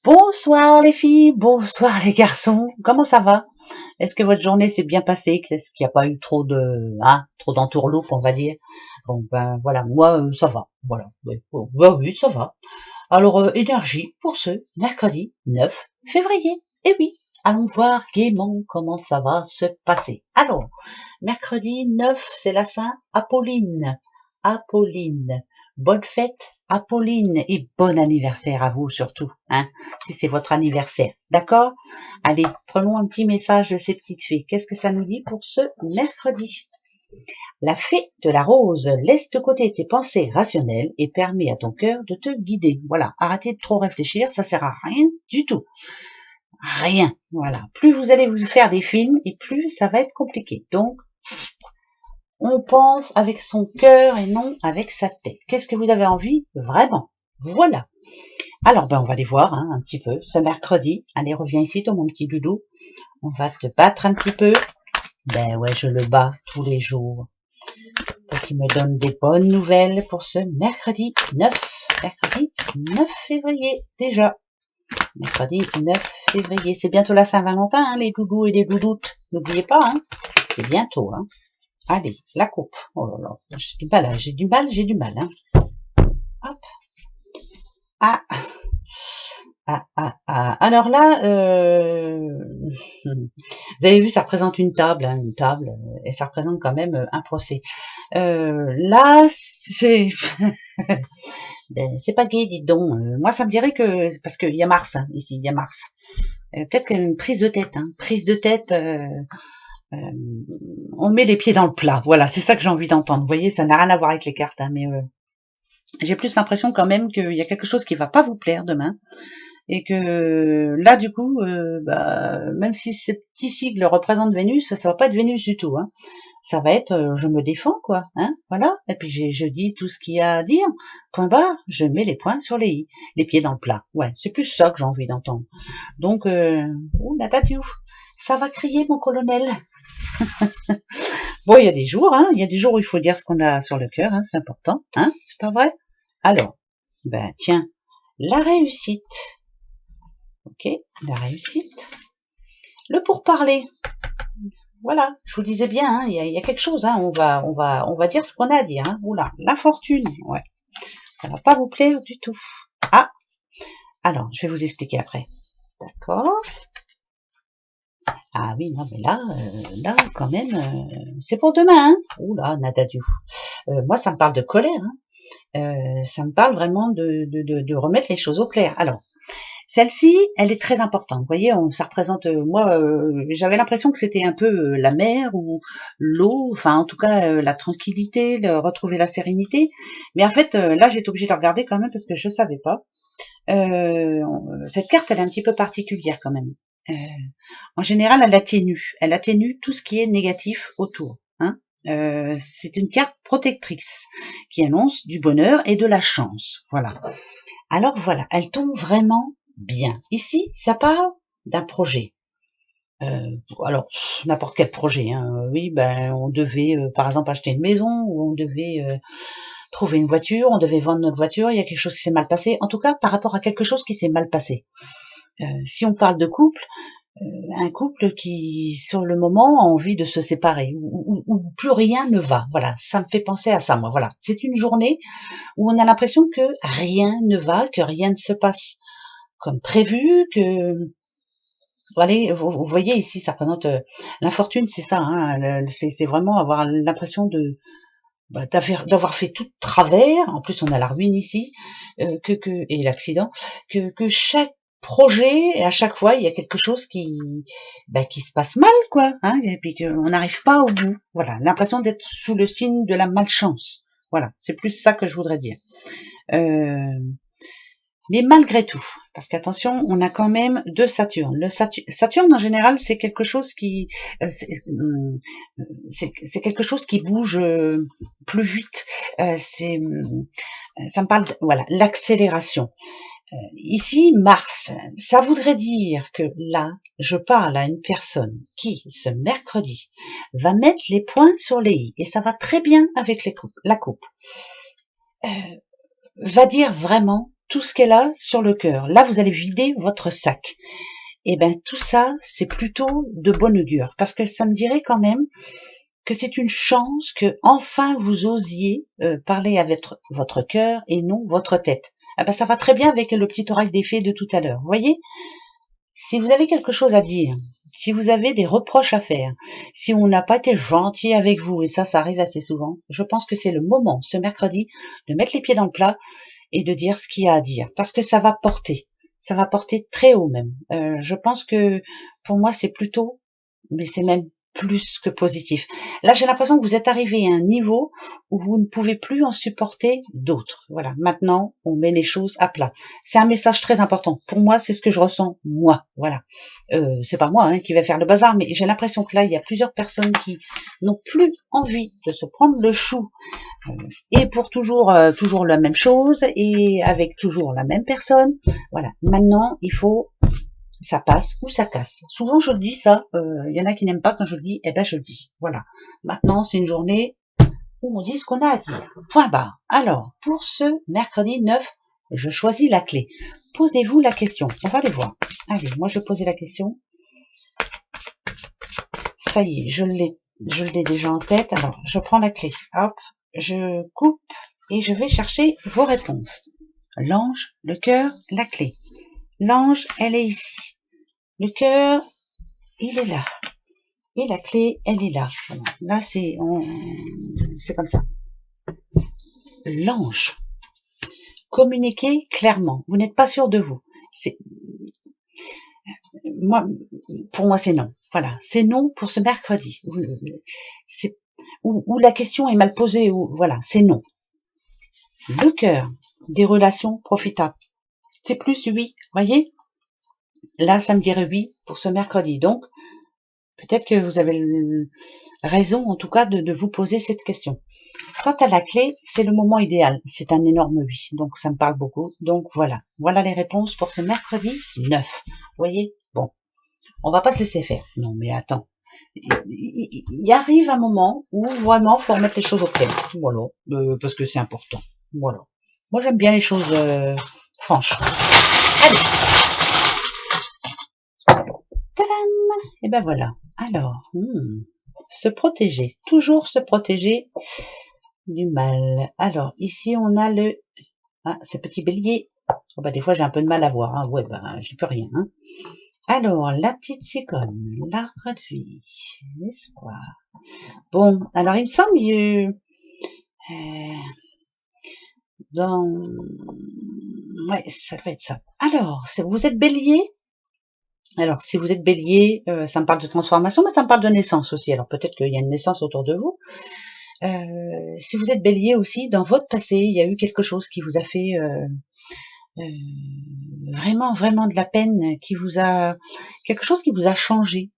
Bonsoir les filles, bonsoir les garçons, comment ça va? Est-ce que votre journée s'est bien passée? Est-ce qu'il n'y a pas eu trop d'entourloupe, on va dire? Bon ben voilà, moi ça va, voilà, oui, bon, ben oui, ça va. Alors énergie pour ce mercredi 9 février. Et oui, allons voir gaiement comment ça va se passer. Alors, mercredi 9, c'est la Saint Apolline. Apolline. Bonne fête, Apolline, et bon anniversaire à vous surtout, hein, si c'est votre anniversaire. D'accord? Allez, prenons un petit message de ces petites fées. Qu'est-ce que ça nous dit pour ce mercredi? La fée de la rose laisse de côté tes pensées rationnelles et permet à ton cœur de te guider. Voilà, arrêtez de trop réfléchir, ça sert à rien du tout. Rien, voilà. Plus vous allez vous faire des films et plus ça va être compliqué. Donc, on pense avec son cœur et non avec sa tête. Qu'est-ce que vous avez envie? Vraiment. Voilà. Alors, ben, on va les voir un petit peu. Ce mercredi, allez, reviens ici, toi, mon petit doudou. On va te battre un petit peu. Ben ouais, je le bats tous les jours. Pour qu'il me donne des bonnes nouvelles pour ce mercredi 9. Mercredi 9 février, déjà. Mercredi 9 février. C'est bientôt la Saint-Valentin, hein, les doudous et les doudoutes. N'oubliez pas, hein. C'est bientôt, hein. Allez, la coupe. Oh là là, j'ai du mal, j'ai du mal, hein. Hop. Ah, Alors là, vous avez vu, ça représente une table, hein, et ça représente quand même un procès. Là, c'est ben, c'est pas gai, dites donc. Moi, ça me dirait que parce qu'il y a Mars, hein, ici, il y a Mars. Peut-être qu'une prise de tête, hein, prise de tête. On met les pieds dans le plat. Voilà, c'est ça que j'ai envie d'entendre. Vous voyez, ça n'a rien à voir avec les cartes, hein, mais j'ai plus l'impression quand même qu'il y a quelque chose qui va pas vous plaire demain. Et que là, du coup, même si ce petit sigle représente Vénus, ça va pas être Vénus du tout. Hein. Ça va être je me défends, quoi. Hein, voilà. Et puis je dis tout ce qu'il y a à dire. Point barre, je mets les points sur les i. Les pieds dans le plat. Ouais, c'est plus ça que j'ai envie d'entendre. Donc, ça va crier, mon colonel. Bon, il y a des jours, hein, il y a des jours où il faut dire ce qu'on a sur le cœur, hein, c'est important, hein, c'est pas vrai? Alors, ben tiens, la réussite, ok, la réussite, le pourparler, voilà, je vous disais bien, hein, il y a quelque chose, hein, on va dire ce qu'on a à dire, hein, oula, la fortune, ouais, ça va pas vous plaire du tout. Ah, alors, je vais vous expliquer après, d'accord? Ah oui, non, mais là, quand même, c'est pour demain, hein. Oula, Nadadiou. Moi, ça me parle de colère, hein. Ça me parle vraiment de remettre les choses au clair. Alors, celle-ci, elle est très importante. Vous voyez, ça représente, moi, j'avais l'impression que c'était un peu la mer ou l'eau, enfin, en tout cas, la tranquillité, retrouver la sérénité. Mais en fait, là, j'étais obligée de regarder quand même parce que je savais pas. Cette carte, elle est un petit peu particulière quand même. En général, elle atténue tout ce qui est négatif autour. Hein. C'est une carte protectrice qui annonce du bonheur et de la chance. Voilà. Alors voilà, elle tombe vraiment bien. Ici, ça parle d'un projet. Alors, n'importe quel projet. Hein. Oui, ben, on devait, par exemple, acheter une maison ou on devait trouver une voiture, on devait vendre notre voiture, il y a quelque chose qui s'est mal passé. En tout cas, par rapport à quelque chose qui s'est mal passé. Si on parle de couple, un couple qui, sur le moment, a envie de se séparer, où plus rien ne va. Voilà, ça me fait penser à ça, moi. Voilà, c'est une journée où on a l'impression que rien ne va, que rien ne se passe comme prévu, que... Allez, vous voyez ici, ça représente l'infortune, c'est ça. Hein, c'est vraiment avoir l'impression de d'avoir fait tout de travers. En plus, on a la ruine ici, et l'accident, que chaque projet, à chaque fois, il y a quelque chose qui se passe mal, quoi, hein, et puis qu'on n'arrive pas au bout. Voilà, l'impression d'être sous le signe de la malchance. Voilà, c'est plus ça que je voudrais dire. Mais malgré tout, parce qu'attention, on a quand même deux Saturnes. Saturne, en général, c'est quelque chose qui, c'est quelque chose qui bouge plus vite. Ça me parle, voilà, l'accélération. Ici, Mars, ça voudrait dire que là, je parle à une personne qui, ce mercredi, va mettre les points sur les i, et ça va très bien avec la coupe. Va dire vraiment tout ce qu'elle a sur le cœur. Là, vous allez vider votre sac. Et ben tout ça, c'est plutôt de bonne augure, parce que ça me dirait quand même que c'est une chance que enfin vous osiez parler avec votre cœur et non votre tête. Ah ben ça va très bien avec le petit oracle des fées de tout à l'heure. Vous voyez, si vous avez quelque chose à dire, si vous avez des reproches à faire, si on n'a pas été gentil avec vous, et ça arrive assez souvent, je pense que c'est le moment, ce mercredi, de mettre les pieds dans le plat et de dire ce qu'il y a à dire, parce que ça va porter très haut même. Je pense que pour moi c'est plutôt, mais c'est même plus que positif. Là, j'ai l'impression que vous êtes arrivé à un niveau où vous ne pouvez plus en supporter d'autres. Voilà, maintenant, on met les choses à plat. C'est un message très important. Pour moi, c'est ce que je ressens, moi. Voilà. C'est pas moi qui va faire le bazar, mais j'ai l'impression que là, il y a plusieurs personnes qui n'ont plus envie de se prendre le chou et pour toujours la même chose et avec toujours la même personne. Voilà. Maintenant, il faut ça passe ou ça casse. Souvent je le dis ça, y en a qui n'aiment pas quand je le dis, eh ben je le dis. Voilà. Maintenant c'est une journée où on dit ce qu'on a à dire. Point barre. Alors, pour ce mercredi 9, je choisis la clé. Posez-vous la question. On va aller voir. Allez, moi je vais poser la question. Ça y est, je l'ai déjà en tête. Alors, je prends la clé. Hop, je coupe et je vais chercher vos réponses. L'ange, le cœur, la clé. L'ange, elle est ici. Le cœur, il est là. Et la clé, elle est là. Voilà. Là, c'est comme ça. L'ange. Communiquez clairement. Vous n'êtes pas sûr de vous. Pour moi, c'est non. Voilà. C'est non pour ce mercredi. Où la question est mal posée. Voilà, c'est non. Le cœur. Des relations profitables. C'est plus oui. Voyez? Là, ça me dirait oui pour ce mercredi. Donc, peut-être que vous avez raison, en tout cas, de vous poser cette question. Quant à la clé, c'est le moment idéal. C'est un énorme oui, donc ça me parle beaucoup. Donc voilà, voilà les réponses pour ce mercredi 9. Vous voyez? Bon, on va pas se laisser faire. Non mais attends, il arrive un moment où vraiment faut remettre les choses au clair. Voilà, parce que c'est important. Voilà. Moi j'aime bien les choses franches. Allez, tadam! Et ben voilà. Alors, se protéger, toujours se protéger du mal. Alors ici on a le ce petit bélier. Oh, bah, des fois j'ai un peu de mal à voir. Hein. Ouais, bah j'y peux rien. Hein. Alors la petite cigogne, l'arbre de vie, l'espoir. Bon, alors il me semble dans ouais, ça doit être ça. Alors, vous êtes bélier. Alors, si vous êtes bélier, ça me parle de transformation, mais ça me parle de naissance aussi. Alors peut-être qu'il y a une naissance autour de vous. Si vous êtes bélier aussi, dans votre passé, il y a eu quelque chose qui vous a fait vraiment de la peine, quelque chose qui vous a changé.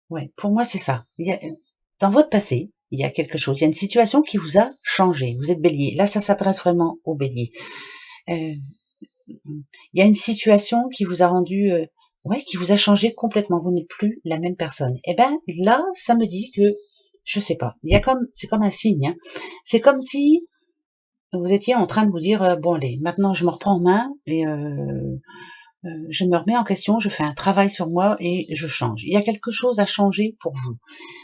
Ouais, pour moi c'est ça. Dans votre passé, il y a quelque chose, il y a une situation qui vous a changé. Vous êtes bélier. Là, ça s'adresse vraiment aux béliers. Il y a une situation qui vous a rendu, qui vous a changé complètement. Vous n'êtes plus la même personne. Et ben là, ça me dit que je sais pas. C'est comme un signe. Hein. C'est comme si vous étiez en train de vous dire bon allez, maintenant je me reprends en main et je me remets en question, je fais un travail sur moi et je change. Il y a quelque chose à changer pour vous.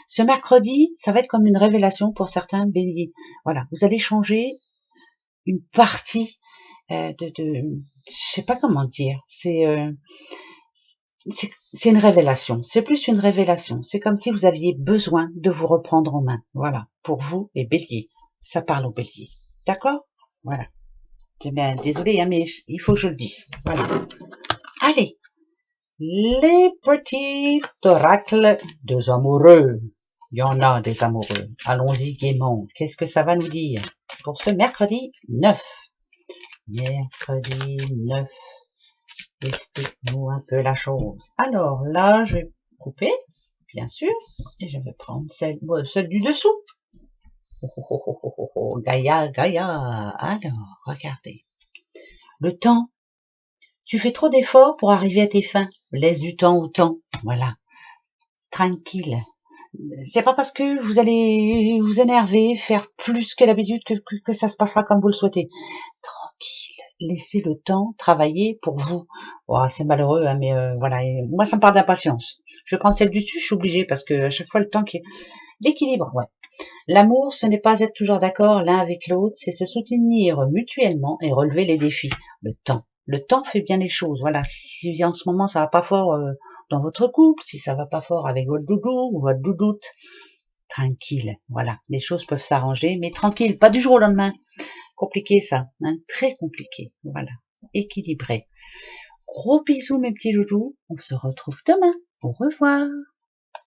Ce mercredi, ça va être comme une révélation pour certains béliers. Voilà, vous allez changer une partie je sais pas comment dire. C'est une révélation. C'est plus une révélation. C'est comme si vous aviez besoin de vous reprendre en main. Voilà, pour vous les béliers. Ça parle aux béliers. D'accord? Voilà. Bien, désolé, hein, mais il faut que je le dise. Voilà. Allez, les petits oracles des amoureux. Il y en a des amoureux. Allons-y gaiement. Qu'est-ce que ça va nous dire pour ce mercredi 9? Mercredi 9. Explique-nous un peu la chose. Alors là, je vais couper, bien sûr, et je vais prendre celle du dessous. Gaïa, Gaïa. Alors, regardez. Le temps. Tu fais trop d'efforts pour arriver à tes fins. Laisse du temps au temps. Voilà. Tranquille. C'est pas parce que vous allez vous énerver, faire plus que d'habitude que ça se passera comme vous le souhaitez. Tranquille, laissez le temps travailler pour vous. Oh, c'est malheureux, hein, mais voilà. Et moi, ça me part d'impatience. Je vais prendre celle du dessus, je suis obligée parce que à chaque fois le temps qui l'équilibre, ouais. L'amour, ce n'est pas être toujours d'accord l'un avec l'autre, c'est se soutenir mutuellement et relever les défis. Le temps fait bien les choses. Voilà. Si en ce moment ça va pas fort dans votre couple, si ça va pas fort avec votre doudou ou votre doudoute, tranquille. Voilà. Les choses peuvent s'arranger, mais tranquille, pas du jour au lendemain. Compliqué ça, hein, très compliqué. Voilà. Équilibré. Gros bisous mes petits loulous. On se retrouve demain. Au revoir.